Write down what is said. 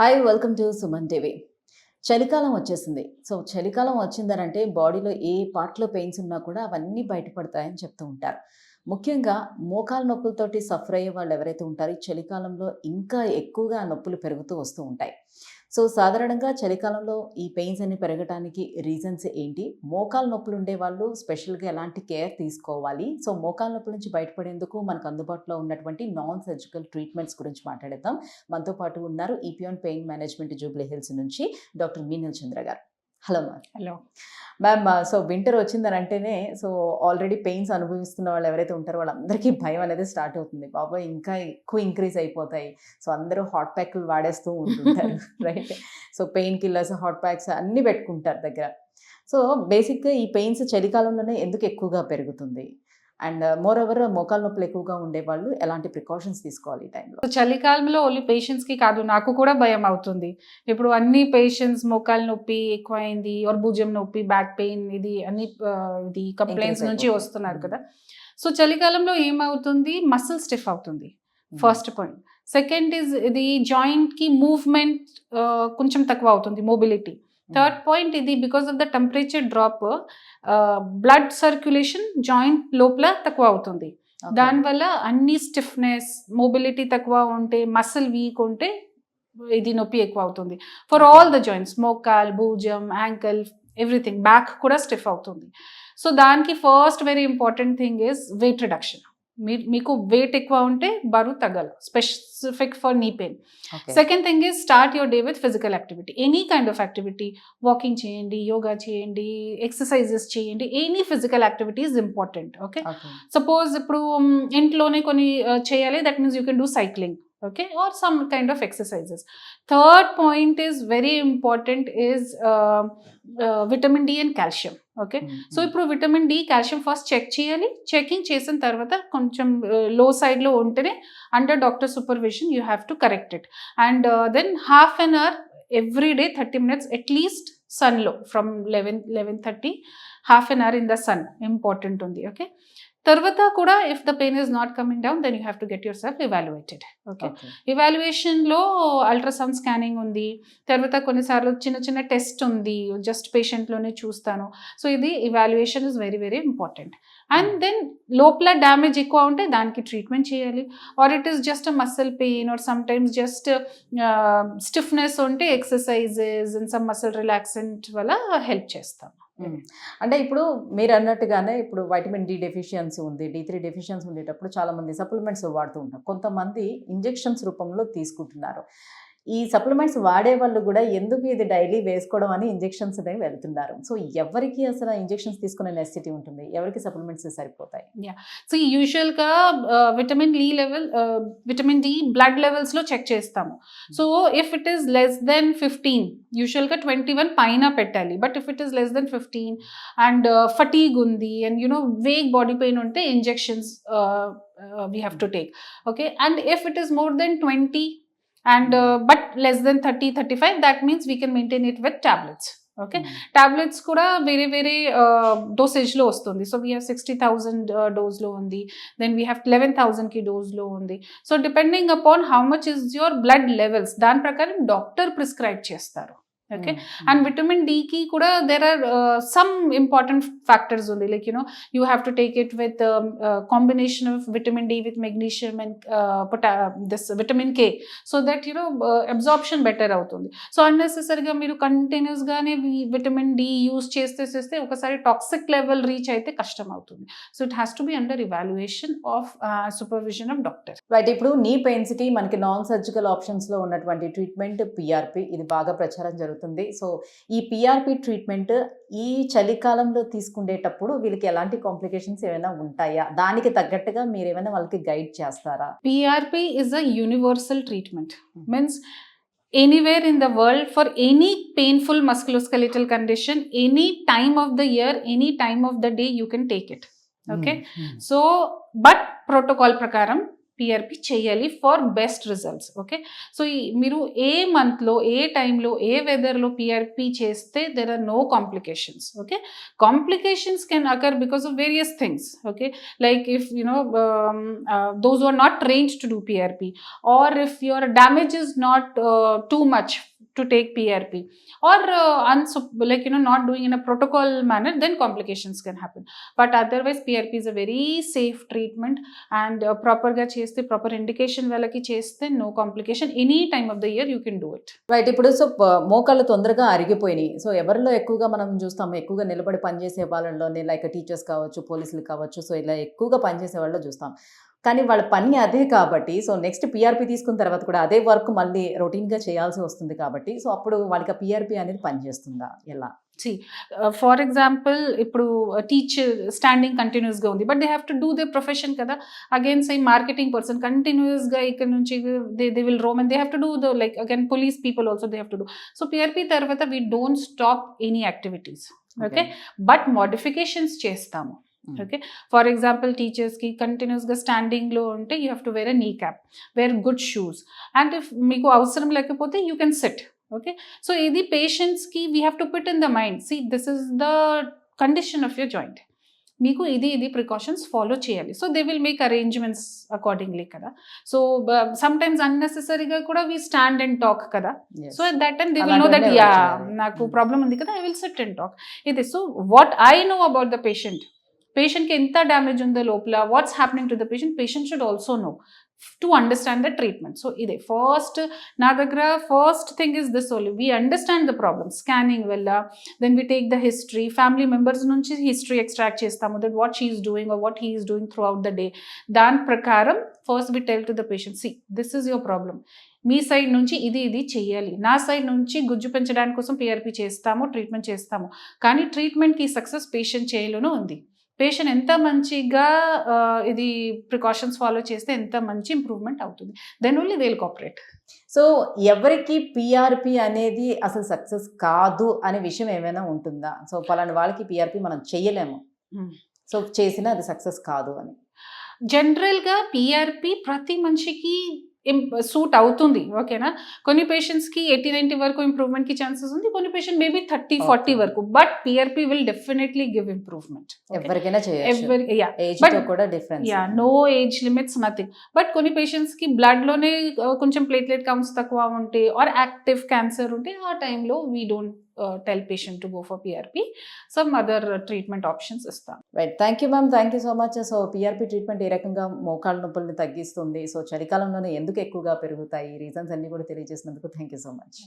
Hi welcome to Suman TV. చలికాలం వచ్చేసింది. So చలికాలం వచ్చిందనంటే బాడీలో ఏ పార్ట్‌లో పెయిన్స్ ఉన్నా కూడా అవన్నీ బయటపడతాయని చెప్తూ ఉంటారు. ముఖ్యంగా మోకాలు నొప్పులతోటి సఫర్ అయ్యే వాళ్ళు ఎవరైతే ఉంటారో ఈ చలికాలంలో ఇంకా ఎక్కువగా ఆ నొప్పులు పెరుగుతూ వస్తూ ఉంటాయి. సో సాధారణంగా చలికాలంలో ఈ పెయిన్స్ అన్ని పెరగటానికి రీజన్స్ ఏంటి? మోకాలు నొప్పులు ఉండేవాళ్ళు స్పెషల్‌గా ఎలాంటి కేర్ తీసుకోవాలి? సో మోకాలు నొప్పుల నుంచి బయటపడేందుకు మనకు అందుబాటులో ఉన్నటువంటి నాన్ సర్జికల్ ట్రీట్మెంట్స్ గురించి మాట్లాడేద్దాం. మనతో పాటు ఉన్నారు Epione pain management Jubilee Hills నుంచి డాక్టర్ మీనల్ చంద్ర గారు. Hello ma'am. Hello. Ma'am, so winter వచ్చిందనంటేనే సో ఆల్రెడీ పెయిన్స్ అనుభవిస్తున్న వాళ్ళు ఎవరైతే ఉంటారో వాళ్ళందరికీ భయం అనేది స్టార్ట్ అవుతుంది. బాబోయ్! ఇంకా ఎక్కువ ఇంక్రీజ్ అయిపోతాయి. సో అందరూ హాట్ ప్యాక్‌లు వాడేస్తూ ఉంటుంటారు. Right. So pain killers, hot packs అన్నీ పెట్టుకుంటారు దగ్గర. సో బేసిక్‌గా ఈ పెయిన్స్ చలికాలంలోనే ఎందుకు ఎక్కువగా పెరుగుతుంది? అండ్ మోర్ ఓవర్ మోకాలు నొప్పులు ఎక్కువగా ఉండేవాళ్ళు ఎలాంటి ప్రికాషన్స్ తీసుకోవాలి ఈ టైంలో? చలికాలంలో ఓన్లీ పేషెంట్స్కి కాదు, నాకు కూడా భయం అవుతుంది. ఇప్పుడు అన్ని పేషెంట్స్ మోకాలు నొప్పి ఎక్కువైంది ఆర్ భుజం నొప్పి, బ్యాక్ పెయిన్, ఇది అన్ని ఇది కంప్లైంట్స్ నుంచి వస్తున్నారు కదా. సో చలికాలంలో ఏమవుతుంది, మసిల్ స్టిఫ్ అవుతుంది, ఫస్ట్ పాయింట్. సెకండ్ ఇస్ ఇది జాయింట్కి మూవ్మెంట్ కొంచెం తక్కువ అవుతుంది, మొబిలిటీ. థర్డ్ పాయింట్ ఇది because of the temperature drop blood circulation joint లోపల తక్కువ అవుతుంది. దానివల్ల అన్ని స్టిఫ్నెస్, మొబిలిటీ తక్కువ ఉంటే, మసిల్ వీక్ ఉంటే ఇది నొప్పి ఎక్కువ అవుతుంది ఫర్ ఆల్ ద జాయింట్స్, మోకాల్, భుజం, యాంకిల్, ఎవ్రీథింగ్. బ్యాక్ కూడా స్టిఫ్ అవుతుంది. సో దానికి first very important thing is weight reduction. మీకు వెయిట్ ఎక్కువ ఉంటే బరువు తగ్గాలి, specific for knee pain. Second thing is start your day with physical activity, any kind of activity. Walking చేయండి, యోగా చేయండి, ఎక్సర్సైజెస్ చేయండి, any physical activity is important. Okay. Suppose ఇప్పుడు ఇంట్లోనే కొన్ని చేయాలి, that means you can do cycling, okay, or some kind of exercises. Third point is very important is vitamin D and calcium. Okay. So ఇప్పుడు vitamin D, calcium first check చేయాలి. Checking చేసిన తర్వాత కొంచెం low సైడ్లో ఉంటేనే under doctor supervision you have to correct it. And then half an hour every day 30 minutes at least సన్లో, from 11:30 half an hour in the sun important ఉంది. Okay. తర్వాత కూడా if the pain is not coming down then you have to get yourself evaluated. Okay. ఇవాల్యుయేషన్లో ultrasound scanning ఉంది, తర్వాత కొన్నిసార్లు చిన్న చిన్న టెస్ట్ ఉంది, జస్ట్ పేషెంట్లోనే చూస్తాను. సో ఇది evaluation is very very important. And then లోపల డ్యామేజ్ ఎక్కువ ఉంటే దానికి ట్రీట్మెంట్ చేయాలి. Or it is just a muscle pain or sometimes just stiffness ఉంటే exercises and some muscle relaxant వల్ల హెల్ప్ చేస్తాం. అంటే ఇప్పుడు మీరు అన్నట్టుగానే ఇప్పుడు వైటమిన్ డి డెఫిషియన్సీ ఉంది, D3 డెఫిషియన్సీ ఉండేటప్పుడు చాలామంది సప్లిమెంట్స్ వాడుతూ ఉంటారు. కొంతమంది ఇంజెక్షన్స్ రూపంలో తీసుకుంటున్నారు. ఈ సప్లిమెంట్స్ వాడే వాళ్ళు కూడా ఎందుకు ఇది డైలీ వేసుకోవడం అని ఇంజెక్షన్స్ అనేవి వెళ్తున్నారు. సో ఎవరికి అసలు ఇంజెక్షన్స్ తీసుకునే నెసెసిటీ ఉంటుంది, ఎవరికి సప్లిమెంట్స్ సరిపోతాయి? సో యూజువల్గా విటమిన్ డి బ్లడ్ లెవెల్స్లో చెక్ చేస్తాము. So if it is less than 15, యూజువల్గా 21 పైన పెట్టాలి. But if it is less than 15 and fatigue ఉంది అండ్ వేగ్ బాడీ పెయిన్ ఉంటే injections we have to take. Okay. And if it is more than 20 and but less than 30-35, that means we can maintain it with tablets. Okay. Tablets కూడా వేరే వేరే డోసేజ్లో వస్తుంది. So we have 60,000 డోస్లో ఉంది, then we have 11,000కి డోస్లో ఉంది. So depending upon how much is your blood levels, దాని ప్రకారం డాక్టర్ ప్రిస్క్రైబ్ చేస్తారు. ఓకే. అండ్ విటమిన్ డికి కూడా there are some important factors ఉంది, like you have to take it with combination of vitamin D with magnesium and this vitamin K, so that absorption better అవుతుంది. So అన్నెసెసరీగా మీరు కంటిన్యూస్గానే vitamin D use చేస్తే ఒకసారి toxic level reach అయితే కష్టం అవుతుంది. So it has to be under evaluation of supervision of doctor. Right. ఇప్పుడు నీ పెయిన్స్కి మనకి నాన్ సర్జికల్ ఆప్షన్స్లో ఉన్నటువంటి ట్రీట్మెంట్ పిఆర్పి, ఇది బాగా ప్రచారం జరుగుతుంది. సో ఈ పిఆర్పి ట్రీట్మెంట్ ఈ చలికాలంలో తీసుకునేటప్పుడు వీళ్ళకి ఎలాంటి కాంప్లికేషన్స్ ఏమైనా ఉంటాయా? దానికి తగ్గట్టుగా మీరు ఏమైనా వాళ్ళకి గైడ్ చేస్తారా? PRP is a universal treatment. Means anywhere in the world, for any painful musculoskeletal condition, any time of the year, any time of the day, you can take it. Okay. So but protocol prakaram PRP చేయాలి for best results. Okay, so మీరు ఏ మంత్లో, ఏ టైంలో, ఏ వెదర్లో PRP చేస్తే there are no complications. Okay, complications can occur because of various things. Okay, like if those who are not trained to do PRP, or if your damage is not too much to take PRP, or not doing in a protocol manner, then complications can happen. But otherwise PRP is a very safe treatment, and proper ga cheste, proper indication వాళ్ళకి చేస్తే no complication, any time of the year you can do it. Right. ఇప్పుడు so మోకాళ్ళు తొందరగా అరిగిపోయినాయి. So ఎవరిలో ఎక్కువగా మనం చూస్తాము, ఎక్కువగా నిలబడి పనిచేసే వాళ్ళలోనే, లైక్ టీచర్స్ కావచ్చు, పోలీసులు కావచ్చు, సో ఇలా ఎక్కువగా పనిచేసే వాళ్ళలో చూస్తాం. కానీ వాళ్ళ పని అదే కాబట్టి, సో నెక్స్ట్ పిఆర్పి తీసుకున్న తర్వాత కూడా అదే వర్క్ మళ్ళీ రొటీన్గా చేయాల్సి వస్తుంది కాబట్టి, సో అప్పుడు వాళ్ళకి ఆ పిఆర్పి అనేది పనిచేస్తుందా, ఎలా? ఫర్ ఎగ్జాంపుల్ ఇప్పుడు టీచర్ స్టాండింగ్ కంటిన్యూస్గా ఉంది, but they have to do they profession కదా. అగైన్ సై మార్కెటింగ్ పర్సన్ కంటిన్యూస్గా ఇక్కడ నుంచి they will roam and they have to do the like again police people also they have to do. So PRP తర్వాత we don't stop any activities. Okay, but modifications చేస్తాము. Okay, for example టీచర్స్కి కంటిన్యూస్గా స్టాండింగ్లో ఉంటే you have to wear a knee cap, wear good shoes, and if మీకు అవసరం లేకపోతే you can sit. Okay, so ఇది పేషెంట్స్కి we have to put in the mind, see this is the condition of your joint, మీకు ఇది precautions follow చేయాలి. So they will make arrangements accordingly కదా. So sometimes అన్నెసెసరీగా కూడా we stand and talk కదా. So at that time they will know that yeah నాకు problem ఉంది కదా, I will sit and talk. ఇది so what I know about the పేషెంట్కి ఎంత డ్యామేజ్ ఉందో లోపల, what's happening to the patient should also know to understand the treatment. So ఇదే first నా దగ్గర first thing is this only, we understand the problem scanning వల్ల, then we take the history, family members నుంచి history extract చేస్తాము, that what she is doing or what he is doing throughout the day. దాని ప్రకారం first we tell to the patient, see this is your problem, me side నుంచి ఇది చెయ్యాలి, నా side నుంచి గుజ్జు పెంచడానికి కోసం పిఆర్పి చేస్తాము, ట్రీట్మెంట్ చేస్తాము, కానీ ట్రీట్మెంట్కి సక్సెస్ పేషెంట్ చేయలోనూ ఉంది. పేషెంట్ ఎంత మంచిగా ఇది ప్రికాషన్స్ ఫాలో చేస్తే ఎంత మంచి ఇంప్రూవ్మెంట్ అవుతుంది, then only they will cooperate. So ఎవరికి పిఆర్పి అనేది అసలు సక్సెస్ కాదు అనే విషయం ఏమైనా ఉంటుందా? సో పలానా వాళ్ళకి పిఆర్పి మనం చెయ్యలేము, సో చేసినా అది సక్సెస్ కాదు అని. జనరల్గా పిఆర్పి ప్రతి మనిషికి సూట్ అవుతుంది. ఓకేనా, కొన్ని పేషెంట్స్కి 80-90 వరకు ఇంప్రూవ్మెంట్కి ఛాన్సెస్ ఉంది, కొన్ని పేషెంట్ మేబీ 30-40 వరకు, but PRP will definitely give improvement. ఎవరికైనా no age limits, nothing. But కొన్ని పేషెంట్స్కి బ్లడ్లోనే కొంచెం ప్లేట్లెట్ కౌంట్స్ తక్కువ ఉంటే, ఆర్ యాక్టివ్ క్యాన్సర్ ఉంటే, ఆ టైంలో we don't tell patient to go for PRP. Some other treatment options ఇస్తాం. Right, thank you ma'am, thank you so much. So PRP treatment ఏ రకంగా మోకాళ్ళ నొప్పుల్ని తగ్గిస్తుంది, సో చలికాలంలోనే ఎందుకు ఎక్కువగా పెరుగుతాయి, రీజన్స్ అన్ని కూడా తెలియజేసినందుకు థ్యాంక్ యూ సో మచ్.